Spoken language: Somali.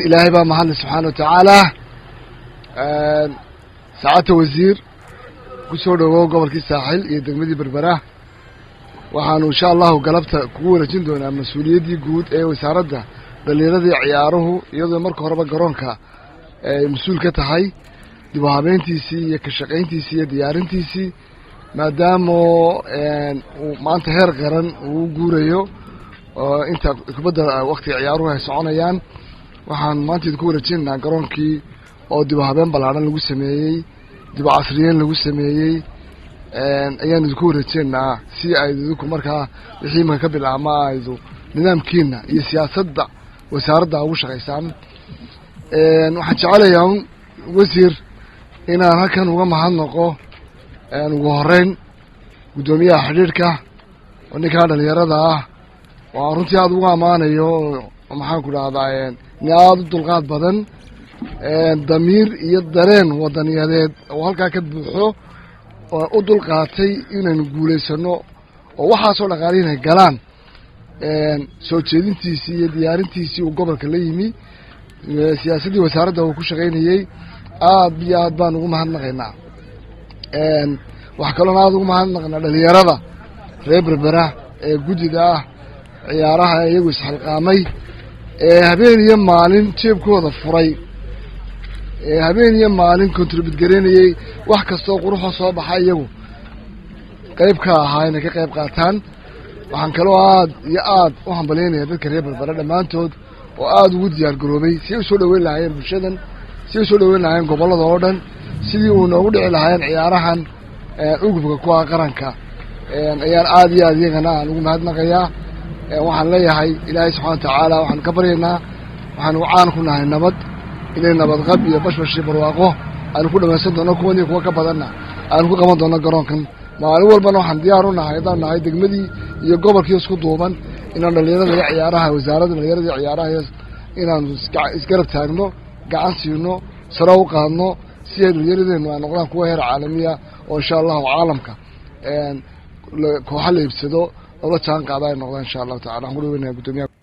إلهي بقى محل سبحانه وتعالى ساعات وزير كسر وهو قبل كي ساحل يدمدي بربرة وحنو إن شاء الله قلبت كورة جندنا مسؤولية دي جود وسارده دليل عياره يضل مركو هرب جرونك مسؤول كتحي دبابين تيسي كشقين تيسي ديارين تيسي ما دامو ما أنت هير قرن وجوريو أنت كبدر وقت عياره هيسعونيان وحن ما أنت تقول تجينا جرونكي أو دبابين بلعنا لو سميي دب عصريين لو سميي أيان تقول تجينا سي أيدوكم مركها الحين ما قبل الأعمال أيدو ننام كينا يسياسة وسارده وش غيسان وحكي عليهم وزير إن هكذا وما هنقو وهرين قدومية حريركة ونكاد اللي يرده وعرنتي هذا وامانة يو ومحاكل هذا نياد الدلقات بدن ضمير يدرين وطنيات وهالكا كدبحو ودلقاتي إن نقول سنو وحاسو لغارين هالقلان soo jeedintiisii iyo diyaarintiisii uu gobolka la yimi siyaasadii wasaaradda uu ku shaqaynayay aad iyo aad baan ugu mahadnaqaynaa waxa kaloo aad ugu mahadnaqaynaa dhalinyarada reer berbera ee gudida ah ciyaaraha iyagu isxilqaamay habeen iyo maalin jeebkooda furay habeen iyo maalin contribute gareynayay wax kastoo quruxo soo baxay iyagu qayb ka ahaa inay ka qayb qaataan waxaan kaloo aad iyo aad u hambaleynayaa dadka reer berbera dhammaantood oo aad ugu diyaar garoobay si ay u soo dhaweyn lahaayeen bulshadan si ay u soo dhaweyn lahaayeen gobollada oo dhan sidii uu noogu dhici lahaayeen ciyaarahan ugubka kuwa qaranka ayaan aad iyo aad iyagana aan ugu mahadnaqayaa waxaan leeyahay ilaahay subxaana watacaala waxaan ka baryaynaa waxaan ugu caan ku nahay nabad inay nabadqab iyo bashbash iyo barwaaqo aanu ku dhamaysan doono kuwan iyo kuwa ka badanna aanu ku qaban doono garoonkan maalin walbana waxaan diyaar u nahay haddaan nahay degmadii iyo gobolkii isku duuban inaan dhalinyarada iyo ciyaaraha wasaaradda dhalinyarada iyo ciyaaraha inaan isgarab taagno gacan siino sare u qaadno si ay dhalinyaradeennu ay noqdaan kuwa heer caalamiya oo insha allahu caalamka kooxa la iibsado oo la jaan qaada ay noqdaan insha allahu tacala waxaan ku dhaweynayaa guddoomiyaha